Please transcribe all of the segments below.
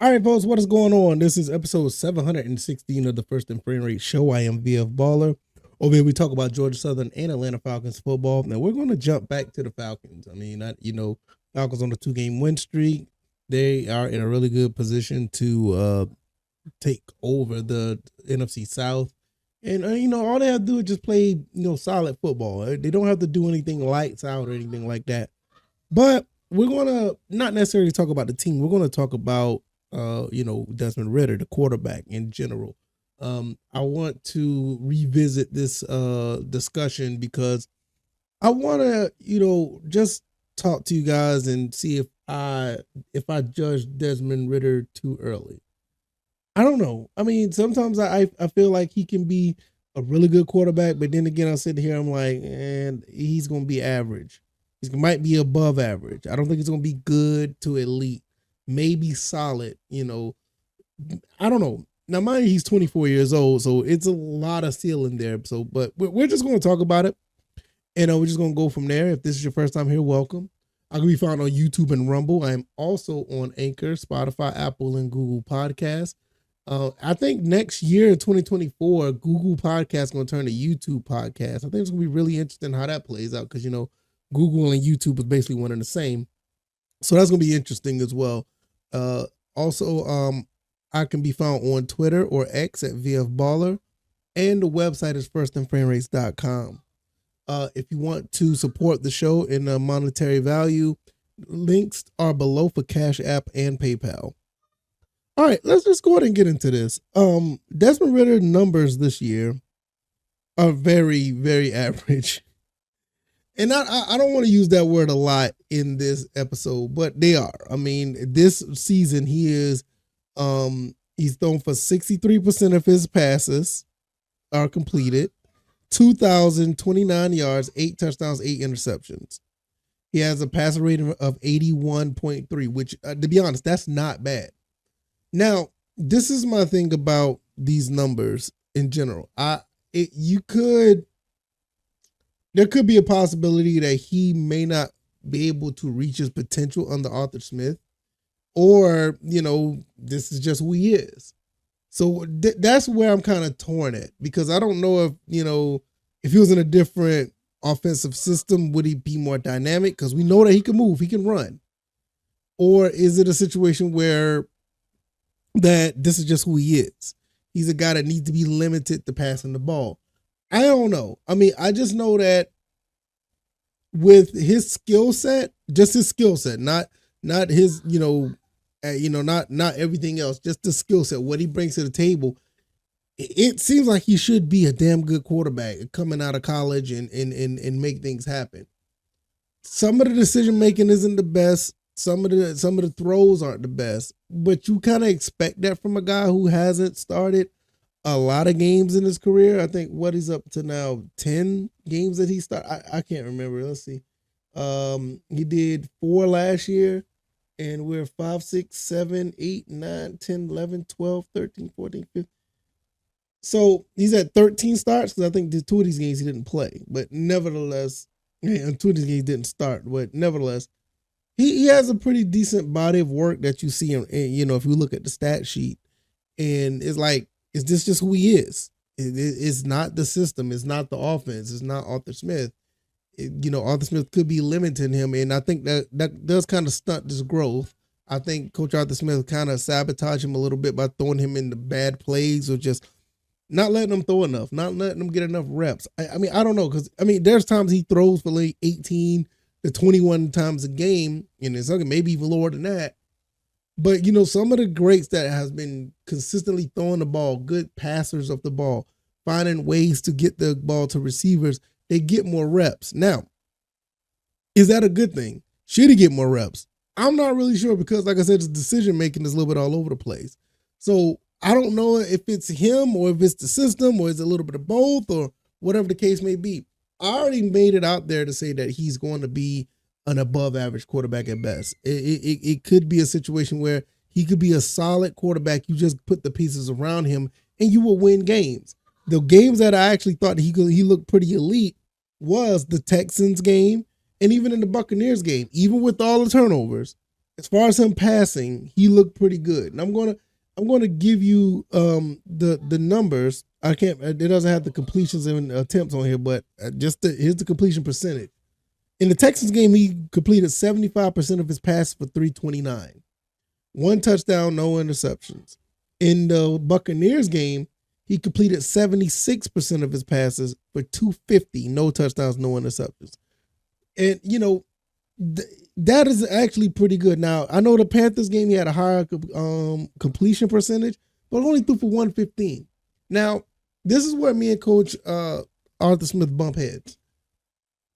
All right, folks, what is going on? This is episode 716 of the First and Frame Rate Show. I am VF Baller. Over here, we talk about Georgia Southern and Atlanta Falcons football. Now, we're going to jump back to the Falcons. Falcons on a 2-game win streak. They are in a really good position to take over the NFC South. And, all they have to do is just play, solid football. They don't have to do anything lights out or anything like that. But we're going to not necessarily talk about the team. We're going to talk about Desmond Ridder, the quarterback in general. I want to revisit this discussion because I want to, just talk to you guys and see if I judge Desmond Ridder too early. I don't know. I mean, sometimes I feel like he can be a really good quarterback, but then again, I sit here, I'm like, and he's going to be average. He might be above average. I don't think it's going to be good to elite. Maybe solid, I don't know. Now, mind you, he's 24 years old, so it's a lot of ceiling there. So, but we're just going to talk about it, and we're just going to go from there. If this is your first time here, welcome. I can be found on YouTube and Rumble. I am also on Anchor, Spotify, Apple, and Google Podcasts. I think next year in 2024, Google Podcast is going to turn to YouTube Podcast. I think it's going to be really interesting how that plays out because, Google and YouTube is basically one and the same. So that's going to be interesting as well. Also, I can be found on Twitter or X at VF Baller, and the website is firstandframerates.com. If you want to support the show in a monetary value, links are below for CashApp and PayPal. All right, let's just go ahead and get into this. Desmond Ridder numbers this year are very, very average. And I don't want to use that word a lot in this episode, but they are. I mean, this season he's thrown for 63% of his passes are completed, 2,029 yards, 8 touchdowns, 8 interceptions. He has a passer rating of 81.3, which, to be honest, that's not bad. Now, this is my thing about these numbers in general. There could be a possibility that he may not be able to reach his potential under Arthur Smith, or, this is just who he is. So that's where I'm kind of torn at, because I don't know if he was in a different offensive system, would he be more dynamic? Because we know that he can move, he can run. Or is it a situation where that this is just who he is? He's a guy that needs to be limited to passing the ball. I don't know. I mean, I just know that with his skill set, just his skill set, not his, not everything else, just the skill set, what he brings to the table. It seems like he should be a damn good quarterback coming out of college and make things happen. Some of the decision making isn't the best. Some of the throws aren't the best, but you kind of expect that from a guy who hasn't started a lot of games in his career. I think what he's up to now, 10 games that he started. I can't remember. Let's see. He did 4 last year, and we're 5, 6, 7, 8, 9, 10, 11, 12, 13, 14, 15. So he's at 13 starts, because I think the 2 of these games he didn't play. But nevertheless, 2 of these games didn't start. But nevertheless, he has a pretty decent body of work that you see him, if you look at the stat sheet. And it's like, is this just who he is? It's not the system. It's not the offense. It's not Arthur Smith. Arthur Smith could be limiting him, and I think that does kind of stunt this growth. I think Coach Arthur Smith kind of sabotaged him a little bit by throwing him into bad plays, or just not letting him throw enough, not letting him get enough reps. I mean, I don't know, because, there's times he throws for like 18 to 21 times a game, and it's maybe even lower than that. But, some of the greats that has been consistently throwing the ball, good passers of the ball, finding ways to get the ball to receivers, they get more reps. Now, is that a good thing? Should he get more reps? I'm not really sure, because, like I said, his decision-making is a little bit all over the place. So I don't know if it's him or if it's the system or is it a little bit of both or whatever the case may be. I already made it out there to say that he's going to be an above average quarterback at best. It could be a situation where he could be a solid quarterback. You just put the pieces around him and you will win games. The games that I actually thought he looked pretty elite was the Texans game, and even in the Buccaneers game, even with all the turnovers, As far as him passing, he looked pretty good. And I'm gonna give you the numbers. I can't. It doesn't have the completions and attempts on here, but here's the completion percentage. In the Texans game, he completed 75% of his passes for 329, one touchdown, no interceptions. In the Buccaneers game, he completed 76% of his passes for 250, no touchdowns, no interceptions. And that is actually pretty good. Now I know the Panthers game he had a higher completion percentage, but only threw for 115. Now this is where me and Coach Arthur Smith bump heads.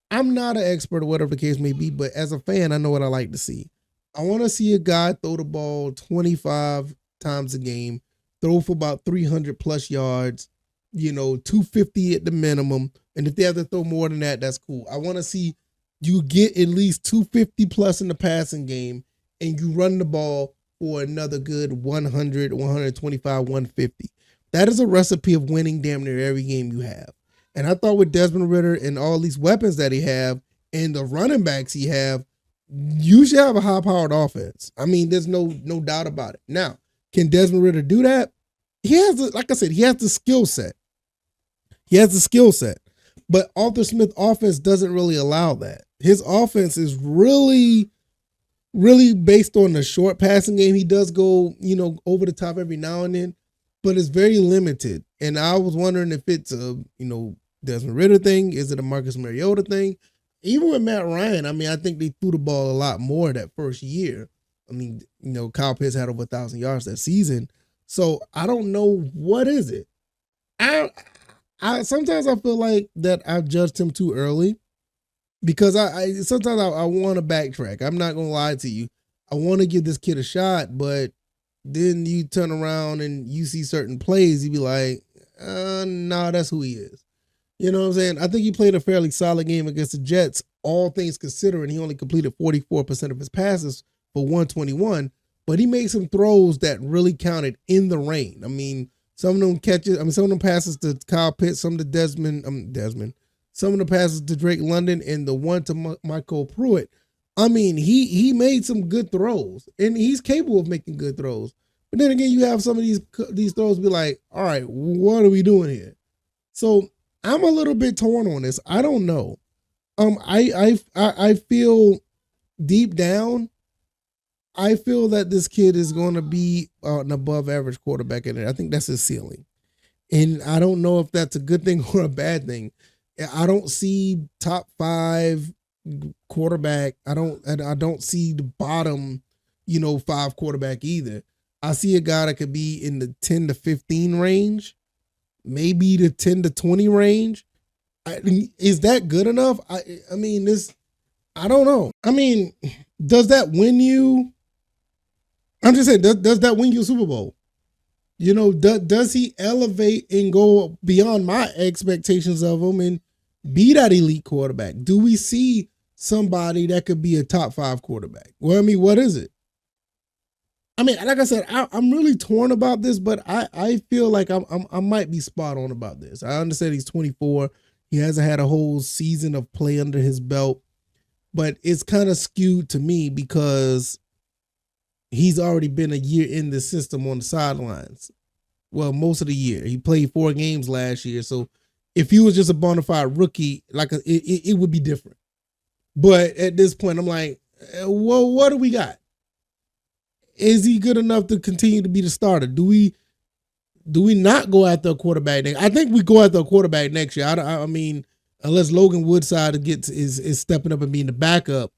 I'm not an expert or whatever the case may be, but as a fan, I know what I like to see. I want to see a guy throw the ball 25 times a game, throw for about 300 plus yards, 250 at the minimum. And if they have to throw more than that, that's cool. I want to see you get at least 250 plus in the passing game and you run the ball for another good 100, 125, 150. That is a recipe of winning damn near every game you have. And I thought with Desmond Ridder and all these weapons that he have and the running backs he have, you should have a high-powered offense. I mean, there's no doubt about it. Now, can Desmond Ridder do that? He has, like I said, he has the skill set. But Arthur Smith offense doesn't really allow that. His offense is really, really based on the short passing game. He does go, over the top every now and then, but it's very limited. And I was wondering if it's a, Desmond Ridder thing. Is it a Marcus Mariota thing? Even with Matt Ryan, I mean, I think they threw the ball a lot more that first year. I mean, Kyle Pitts had over 1,000 yards that season. So I don't know, what is it. I sometimes I feel like that I've judged him too early because I sometimes I want to backtrack. I'm not gonna lie to you. I want to give this kid a shot, but then you turn around and you see certain plays, you be like, no, that's who he is. You know what I'm saying? I think he played a fairly solid game against the Jets, all things considering. He only completed 44% of his passes for 121, but he made some throws that really counted in the rain. I mean, some of them passes to Kyle Pitts, some to Desmond, some of the passes to Drake London, and the one to Michael Pruitt. I mean, he made some good throws, and he's capable of making good throws. But then again, you have some of these throws be like, all right, what are we doing here? So I'm a little bit torn on this. I don't know. I feel deep down, I feel that this kid is going to be an above average quarterback in it. I think that's his ceiling. And I don't know if that's a good thing or a bad thing. I don't see top 5 quarterback. I don't see the bottom, 5 quarterback either. I see a guy that could be in the 10 to 15 range, maybe the 10 to 20 range. Is that good enough? I mean, I don't know. I mean, does that win you? I'm just saying, does that win you a Super Bowl? Does he elevate and go beyond my expectations of him and be that elite quarterback? Do we see somebody that could be a top 5 quarterback? Well, I mean, what is it? I mean, like I said, I'm really torn about this, but I feel like I might be spot on about this. I understand he's 24. He hasn't had a whole season of play under his belt, but it's kind of skewed to me because he's already been a year in the system on the sidelines. Well, most of the year. He played 4 games last year. So if he was just a bona fide rookie, it would be different. But at this point, I'm like, well, what do we got? Is he good enough to continue to be the starter? Do we not go after a quarterback? I think we go after a quarterback next year. I mean, unless Logan Woodside is stepping up and being the backup.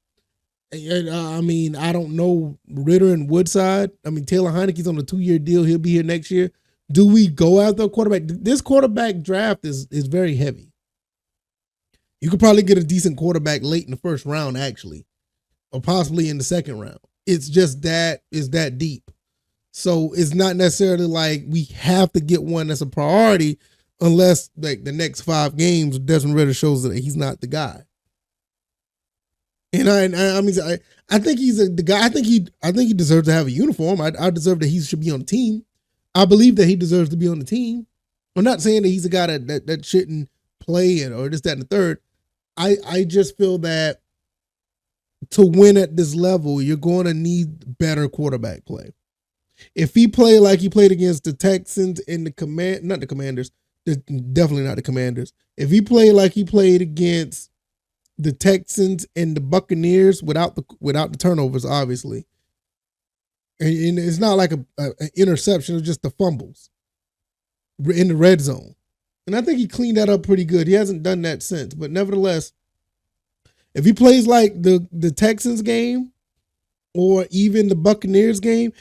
I mean, I don't know Ridder and Woodside. I mean, Taylor Heineke's on a 2-year deal. He'll be here next year. Do we go after a quarterback? This quarterback draft is very heavy. You could probably get a decent quarterback late in the first round, actually, or possibly in the second round. It's just that is that deep. So it's not necessarily like we have to get one that's a priority unless like the next 5 games, Desmond Ridder shows that he's not the guy. And I think he's the guy. I think he deserves to have a uniform. I deserve that he should be on the team. I believe that he deserves to be on the team. I'm not saying that he's a guy that shouldn't play it or this, that, and the third. I just feel that to win at this level, you're going to need better quarterback play. If he played like he played against the Texans and not the Commanders, definitely not the Commanders. If he played like he played against the Texans and the Buccaneers without the turnovers, obviously, and it's not like an interception, it's just the fumbles in the red zone. And I think he cleaned that up pretty good. He hasn't done that since. But nevertheless, if he plays like the Texans game or even the Buccaneers game,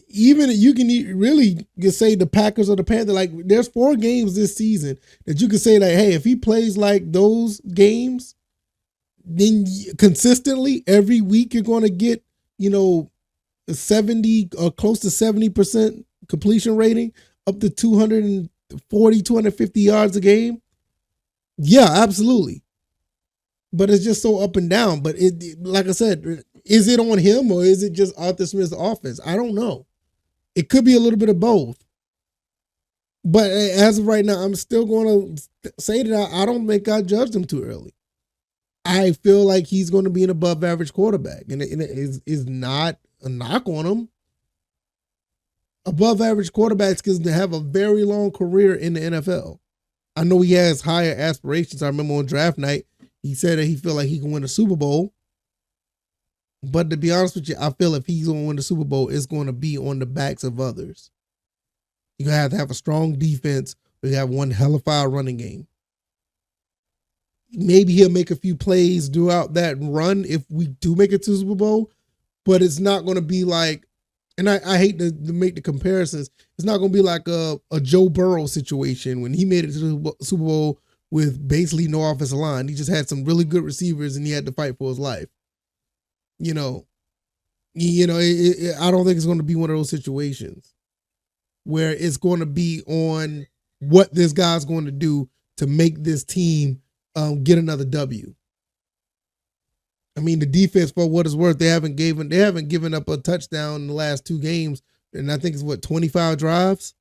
even you can really say the Packers or the Panthers, like there's 4 games this season that you can say that, hey, if he plays like those games, then consistently every week you're going to get, 70 or close to 70% completion rating, up to 240, 250 yards a game. Yeah, absolutely. But it's just so up and down. But like I said, is it on him or is it just Arthur Smith's offense? I don't know. It could be a little bit of both. But as of right now, I'm still going to say that I don't think I judged him too early. I feel like he's going to be an above average quarterback, and it is not a knock on him. Above average quarterbacks can have a very long career in the NFL. I know he has higher aspirations. I remember on draft night, he said that he felt like he can win a Super Bowl. But to be honest with you, I feel if he's going to win the Super Bowl, it's going to be on the backs of others. You're going to have a strong defense, or you have one hellified running game. Maybe he'll make a few plays throughout that run if we do make it to the Super Bowl, but it's not going to be like, and I hate to make the comparisons, it's not going to be like a Joe Burrow situation when he made it to the Super Bowl with basically no offensive line. He just had some really good receivers and he had to fight for his life. I don't think it's going to be one of those situations where it's going to be on what this guy's going to do to make this team get another W. I mean, the defense, for what it's worth, they haven't given up a touchdown in the last 2 games, and I think it's 25 drives.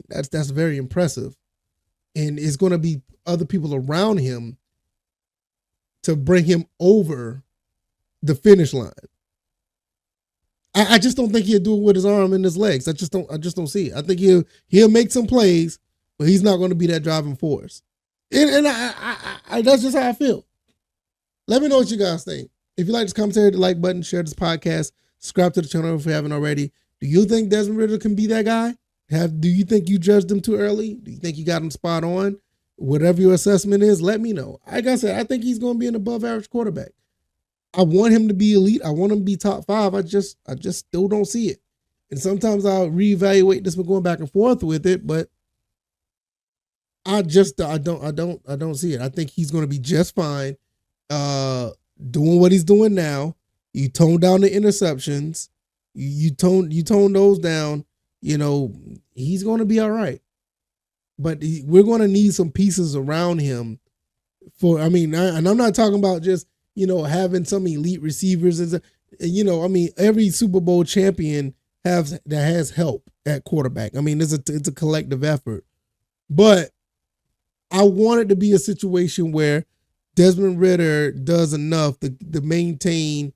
That's very impressive, and it's going to be other people around him to bring him over the finish line. I just don't think he'll do it with his arm and his legs. I just don't see it. I think he'll make some plays, but he's not going to be that driving force. And I that's just how I feel. Let me know what you guys think. If you like this commentary, the like button, share this podcast, subscribe to the channel if you haven't already. Do you think Desmond Ridder can be that guy? Do you think you judged him too early? Do you think you got him spot on? Whatever your assessment is, let me know. Like I said, I think he's going to be an above average quarterback. I want him to be elite. I want him to be top 5. I just still don't see it. And sometimes I'll reevaluate this by going back and forth with it, but I don't see it. I think he's going to be just fine doing what he's doing now. You tone down the interceptions. You tone those down. He's going to be all right. But we're going to need some pieces around him and I'm not talking about just, having some elite receivers. Every Super Bowl champion has help at quarterback. It's a collective effort. But I want it to be a situation where Desmond Ridder does enough to maintain,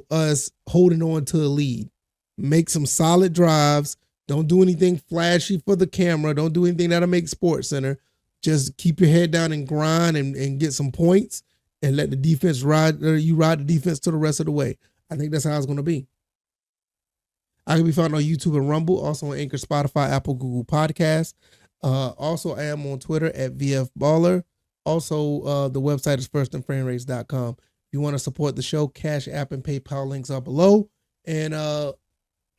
us holding on to the lead. Make some solid drives. Don't do anything flashy for the camera. Don't do anything that'll make SportsCenter. Just keep your head down and grind and get some points and let the defense ride the defense to the rest of the way. I think that's how it's going to be. I can be found on YouTube and Rumble, also on Anchor, Spotify, Apple, Google Podcasts. Also, I am on Twitter at VFBaller. Also, the website is firstandframerates.com. If you want to support the show, CashApp and PayPal links are below. And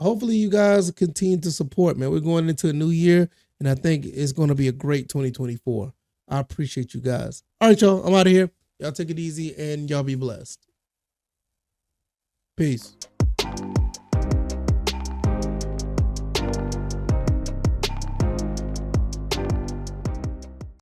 hopefully you guys continue to support, man. We're going into a new year, and I think it's going to be a great 2024. I appreciate you guys. All right, y'all. I'm out of here. Y'all take it easy, and y'all be blessed. Peace.